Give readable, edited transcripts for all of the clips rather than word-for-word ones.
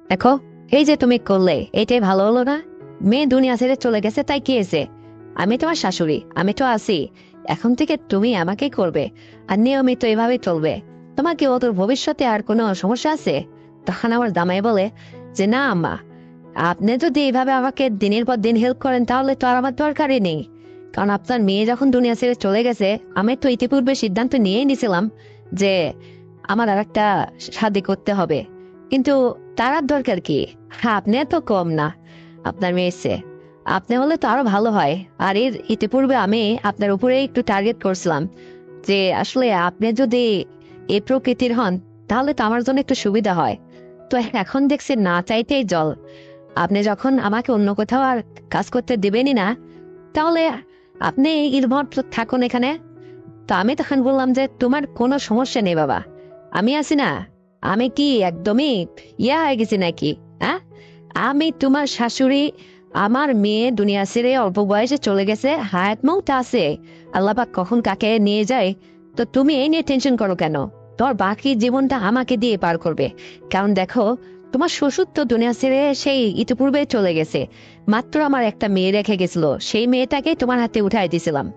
দেখো, এই যে তুমি করলে এটাই ভালো হলো না। মেয়ে দুনিয়া ছেড়ে চলে গেছে, তাই কি হয়েছে? আমি তোমার শাশুড়ি, আমি তো আছি। এখন থেকে তুমি আমাকেই করবে, আর নিয়মিত এভাবে চলবে। তোমার কি ওদের ভবিষ্যতে আর কোনো সমস্যা আছে? তখন আমার জামাই বলে যে না আম্মা, আপনি যদি এইভাবে আমাকে দিনের পর দিন হেল্প করেন তাহলে তো আর আমার দরকারই নেই। কারণ আপনার মেয়ে যখন দুনিয়া ছেড়ে চলে গেছে, আমি তো ইতিপূর্বে সিদ্ধান্ত নিয়েই নিছিলাম যে আমার আর একটা শাদী করতে হবে। কিন্তু তার আর দরকার কি? হ্যাঁ, আপনি তো কম না আপনার মেয়ের চেয়ে। আপনি হলে তো আরো ভালো হয়। আর এর ইতিপূর্বে আমি আপনার উপরে একটু টার্গেট করছিলাম যে আসলে আপনি যদি এই প্রকৃতির হন তাহলে তো আমার জন্য একটু সুবিধা হয়। তো এখন দেখছি না চাইতেই জল। আপনি যখন আমাকে অন্য কোথাও আর কাজ করতে দেবেনই না, তাহলে আপনি নির্ভর থাকুন এখানে। তো আমি তখন বললাম যে তোমার কোনো সমস্যা নেই বাবা, আমি আছি না। আমি কি একদমই হয়ে গেছি নাকি? হ্যাঁ, আমি তোমার শাশুড়ি। আমার মেয়ে দুনিয়া ছেড়ে অল্প বয়সে চলে গেছে, হায়াত মৌত আছে। আল্লাপাক কখন কাকে নিয়ে যায়। তো তুমি এই নিয়ে টেনশন করো কেন? তোর বাকি জীবনটা আমাকে দিয়ে পার করবে। কারণ দেখো, তোমার শ্বশুর তো দুনিয়া ছেড়ে সেই ইতিপূর্বে চলে গেছে। মাত্র আমার একটা মেয়ে রেখে গেছিল, সেই মেয়েটাকে তোমার হাতে উঠাই দিছিলাম।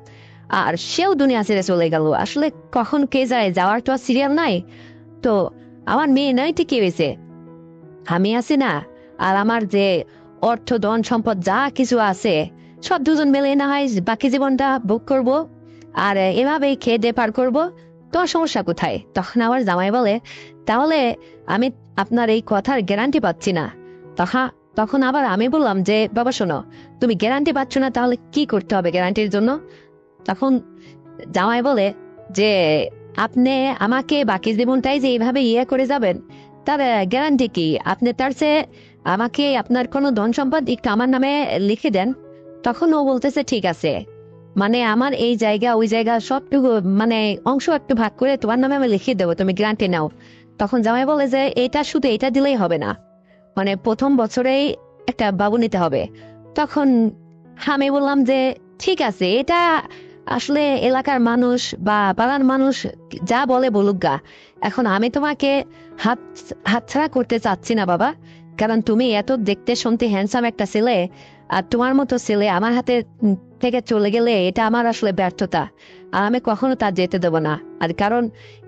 আর সেও দুনিয়া ছেড়ে চলে গেল। আসলে কখন কে যায়, যাওয়ার তো আর সিরিয়াল নাই। তো আমার মেয়ে নয় তো কি হয়েছে? আমি আছি না। আর আমার যে অর্থ ধন সম্পদ যা কিছু আছে, সব দুজন মিলে না হয় বাকি জীবনটা ভোগ করব। আর এভাবেই খেয়ে দিয়ে পার করবো। তোর সমস্যা কোথায়? তখন আমার জামাই বলে তাহলে আমি আপনার এই কথার গ্যারান্টি পাচ্ছি না। তখন তখন আবার আমি বললাম যে বাবা শোনো, তুমি গ্যারান্টি পাচ্ছ না, তাহলে কি করতে হবে গ্যারান্টির জন্য? তখন জামাই বলে যে আপনি আমাকে বাকি জীবনটাই যে এইভাবে করে যাবেন, তার গ্যারান্টি কি? আপনি তার চেয়ে আমাকে আপনার কোনো ধন সম্পদ একটু আমার নামে লিখে দেন। তখন ও বলতেছে ঠিক আছে, মানে আমার এই জায়গা ওই জায়গা সবটুকু, মানে অংশ একটু ভাগ করে তোমার নামে আমি লিখে দেবো, তুমি গ্যারান্টি নাও। তখন জামাই বলে যে এটা শুধু এটা দিলেই হবে না, মানে প্রথম বছরেই একটা বাবু নিতে হবে। তখন আমি বললাম যে ঠিক আছে, এটা আসলে এলাকার মানুষ বা পাড়ার মানুষ যা বলে বলুক গা। এখন আমি তোমাকে হাত হাতছাড়া করতে চাচ্ছি না বাবা। কারণ তুমি এত দেখতে শুনতে হ্যান্ডসাম একটা ছেলে, আর তোমার মতো ছেলে আমার হাতে থেকে চলে গেলে এটা আমার আসলে ব্যর্থতা। আর আমি কখনো তা যেতে দেবো না। আর কারণ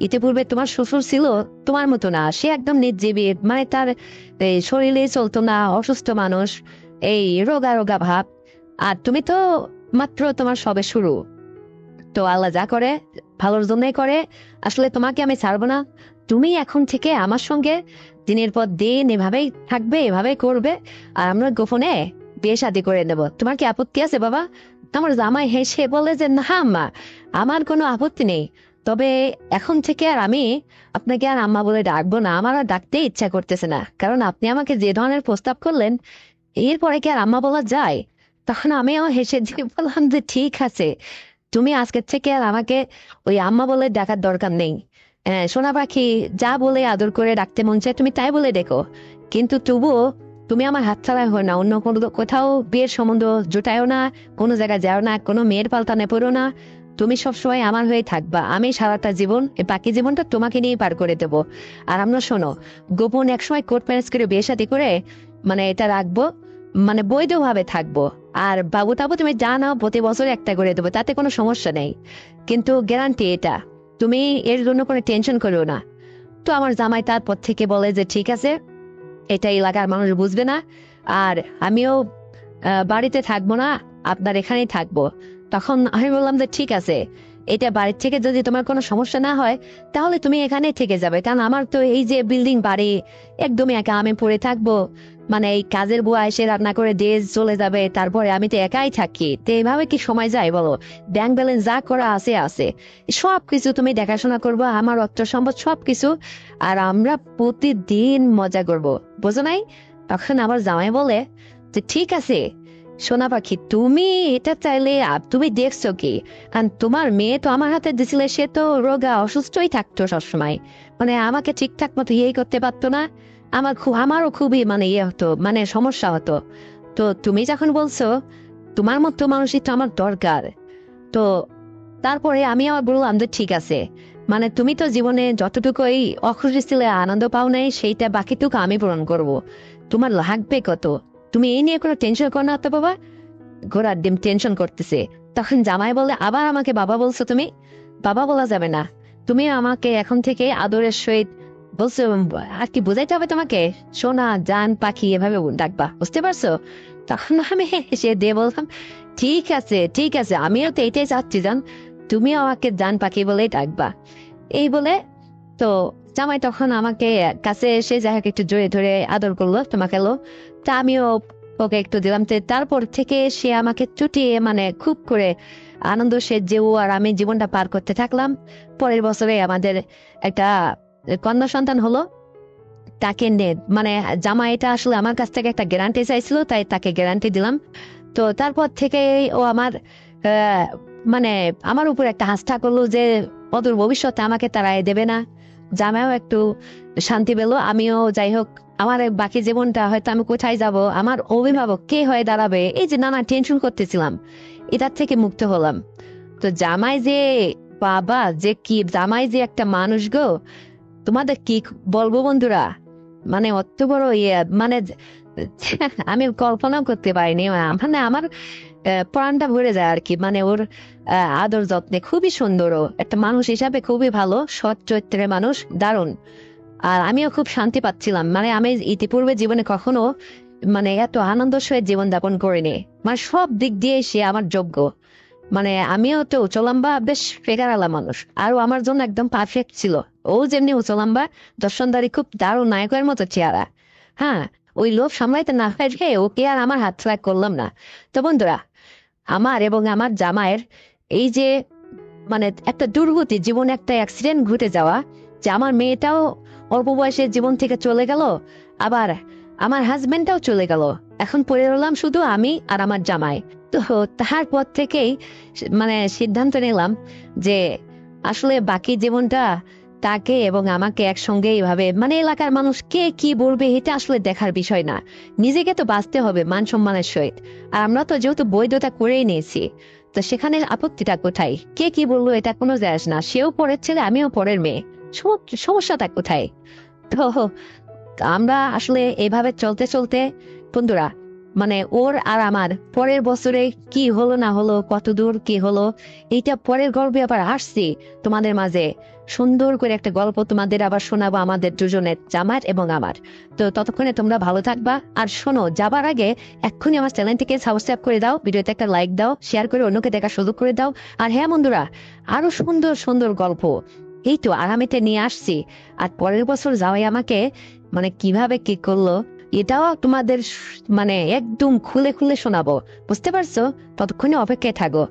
ইতিপূর্বে তোমার শ্বশুর ছিল তোমার মতো না, সে একদম নির্জীবী, মানে তার এই শরীরে চলতো না, অসুস্থ মানুষ, এই রোগা রোগা ভাব। আর তুমি তো মাত্র তোমার সবে শুরু। তো আল্লাহ যা করে ভালোর জন্যই করে। আসলে তোমাকে আমি ছাড়বো না। তুমি এখন থেকে আমার সঙ্গে দিনের পর দিন এভাবেই থাকবে, এভাবেই করবে। আর আমরা গোপনে বিয়ে শাদী করে নেব। তোমার কি আপত্তি আছে বাবা? আমার জামাই হেসে বলে যে না আম্মা, আমার কোনো আপত্তি নেই। তবে এখন থেকে আর আমি আপনাকে আর আম্মা বলে ডাকবো না। আমার আর ডাকতে ইচ্ছা করতেছে না, কারণ আপনি আমাকে যে ধরনের প্রস্তাব করলেন, এরপরে কি আর আম্মা বলা যায়? তখন আমিও হেসে দিয়ে বললাম যে ঠিক আছে, তুমি আজকের থেকে আর আমাকে ওই আম্মা বলে ডাকার দরকার নেই। সোনা পাখি, যা বলে আদর করে ডাকতে মন চায় তুমি তাই বলে দেখো। কিন্তু তবুও তুমি আমার হাত ছাড়া হয় না, অন্য কোনো কোথাও বিয়ের সম্বন্ধ জোটায়ও না, কোনো জায়গায় যাও না, কোনো মেয়ের পাল্টানে পড়ো না। তুমি সবসময় আমার হয়ে থাকবা। আমি সারাটা জীবন, এই বাকি জীবনটা তোমাকে নিয়ে পার করে দেবো। আর আমরা শোনো, গোপন একসময় কোর্ট ম্যারেজ করে বিয়ে শাদী করে মানে এটা রাখবো, মানে বৈধভাবে থাকবো। আর বাবু টাবু তুমি যা নাও প্রতি বছর একটা করে দেবো, তাতে কোনো সমস্যা নেই। কিন্তু গ্যারান্টি এটা, তুমি এর জন্য কোনো টেনশন করো না। তো আমার জামাই তারপর থেকে বলে যে ঠিক আছে, এটা এলাকার মানুষ বুঝবে না। আর আমিও বাড়িতে থাকবো না, আপনার এখানেই থাকবো। তখন আমি বললাম যে ঠিক আছে, এটা বাড়ির থেকে যদি তোমার কোনো সমস্যা না হয় তাহলে তুমি এখানেই থেকে যাবে। কারণ আমার তো এই যে বিল্ডিং বাড়ি, একদমই একা আমি পড়ে থাকবো। মানে এই কাজের বুয়া এসে রান্না করে দিয়ে চলে যাবে, তারপরে আমি তো একাই থাকি। তো এইভাবে কি সময় যায় বলো? ব্যাংক ব্যালেন্স যা করা আছে আছে, সবকিছু তুমি দেখাশোনা করবো, আমার অর্থ সম্পদ সবকিছু। আর আমরা প্রতিদিন মজা করব, বোঝো নাই? তখন আবার জামাই বলে যে ঠিক আছে সোনা পাখি, তুমি এটা চাইলে তুমি দেখছো কি? কারণ তোমার মেয়ে তো আমার হাতে দিছিলে, সে তো রোগা অসুস্থই থাকতো সবসময়। মানে আমাকে ঠিকঠাক মতো করতে পারতো না। আমারও খুবই মানে হতো, মানে সমস্যা হতো। তো তুমি যখন বলছো তোমার মতো মানুষই তো আমার দরকার, তো তারপরে আমি আবার বললাম যে ঠিক আছে, মানে তুমি তো জীবনে যতটুকু এই অখুশি ছিলে, আনন্দ পাও নাই, সেইটা বাকিটুকু আমি পূরণ করব। তোমার লাগবে কত? তুমি এই নিয়ে কোনো টেনশন করো না তো বাবা। ঘোড়ার ডিম টেনশন করতেছে। তখন জামাই বলে, আবার আমাকে বাবা বলছো তুমি? বাবা বলা যাবে না, তুমি আমাকে এখন থেকে আদরের সহিত বলছো। আর কি বোঝাইতে হবে তোমাকে? সোনা, জান, পাখি এভাবে ডাকবা, বুঝতে পারছো? তখন আমি হেসে দিয়ে বললাম, ঠিক আছে ঠিক আছে, আমিও তো এটাই চাচ্ছি জান, তুমিও আমাকে জান পাখি বলেই ডাকবা। এই বলে তো জামাই তখন আমাকে কাছে এসে যাই হোক একটু জড়িয়ে ধরে আদর করলো, তোমাকে লো। তা আমিও ওকে একটু দিলাম। তো তারপর থেকে সে আমাকে চুটিয়ে মানে খুব করে আনন্দ সে যে ও আর আমি জীবনটা পার করতে থাকলাম। পরের বছরে আমাদের একটা কন্যা সন্তান হলো। তাকে মানে জামাই এটা আসলে আমার কাছ থেকে একটা গ্যারান্টি চাইছিল, তাই তাকে গ্যারান্টি দিলাম। তো তারপর থেকে ও আমার আহ, মানে আমার উপর একটা আস্থা করলো যে অদূর ভবিষ্যতে আমাকে তাড়াই দেবে না। জামাইও একটু শান্তি পেলো, আমিও যাই হোক আমার এই বাকি জীবনটা হয়তো আমি কোথায় যাব, আমার অভিভাবক কে হয়ে দাঁড়াবে, এই যে নানা টেনশন করতেছিলাম, এটার থেকে মুক্ত হলাম। তো জামাই যে, বাবা যে কি জামাই যে একটা মানুষ গো, তোমাদের কি বলবো বন্ধুরা, মানে অত বড় ইয়ে মানে আমি কল্পনাও করতে পারিনি। মানে আমার প্রাণটা ভরে যায় আর কি। মানে ওর আদর যত্নে খুবই সুন্দর, ও একটা মানুষ হিসাবে খুবই ভালো, সৎ চরিত্রের মানুষ, দারুণ। আর আমিও খুব শান্তি পাচ্ছিলাম, মানে আমি ইতিপূর্বে জীবনে কখনো মানে এত আনন্দ সহিত জীবন যাপন করিনি। মানে সব দিক দিয়ে সে আমার যোগ্য। মানে আমিও তো উঁচলম্বা বেশ ফেকারালা মানুষ, আর ও আমার জন্য একদম পারফেক্ট ছিল। ও যেমনি উঁচলম্বা, দর্শনদারি, খুব দারুণ নায়কের মতো চেহারা। হ্যাঁ, ওই লোভ সামলাইতে না পারে ওকে আর আমার হাত ছাড়া করলাম না। তো বন্ধুরা, আমার এবং আমার জামাইয়ের এই যে মানে একটা দুর্গতি, জীবনে একটা অ্যাক্সিডেন্ট ঘটে যাওয়া, যে আমার মেয়েটাও অল্প বয়সে জীবন থেকে চলে গেল, আবার আমার হাজবেন্ডটাও চলে গেল, এখন পড়ে রইলাম শুধু আমি আর আমার জামাই। তো তারপর থেকেই মানে সিদ্ধান্ত নিলাম যে আসলে বাকি জীবনটা তাকে এবং আমাকে একসঙ্গে এইভাবে, মানে এলাকার মানুষ কে কি বলবে এটা আসলে দেখার বিষয় না, নিজেকে তো বাঁচতে হবে মান সম্মানের সহিত। আর আমরা তো যেহেতু বৈধতা করেই নিয়েছি, তো সেখানে আপত্তিটা কোথায়? কে কি বললো এটা কোনো যায় আসে না, সেও পরের ছেলে, আমিও পরের মেয়ে, সমস্যাটা কোথায়? তো আমরা আসলে এভাবে চলতে চলতে বন্ধুরা, মানে ওর আর আমার পরের বছরে কি হলো না হলো, কত দূর কি হলো, এইটা পরের গল্পে আবার আসছি তোমাদের মাঝে। সুন্দর করে একটা গল্প তোমাদের আবার শোনাবো, আমাদের দুজনের, জামার এবং আমার। তো ততক্ষণে তোমরা ভালো থাকবা। আর শোনো, যাবার আগে এক্ষুনি আমার চ্যানেলটিকে সাবস্ক্রাইব করে দাও, ভিডিওতে একটা লাইক দাও, শেয়ার করে অন্যকে দেখার সুযোগ করে দাও। আর হ্যাঁ বন্ধুরা, আরো সুন্দর সুন্দর গল্প এই তো আগামীতে নিয়ে আসছি। আর পরের বছর যাওয়াই আমাকে মানে কিভাবে কি করলো এটাও তোমাদের মানে একদম খুলে খুলে শোনাবো, বুঝতে পারছো? ততক্ষণে অপেক্ষায় থাকো।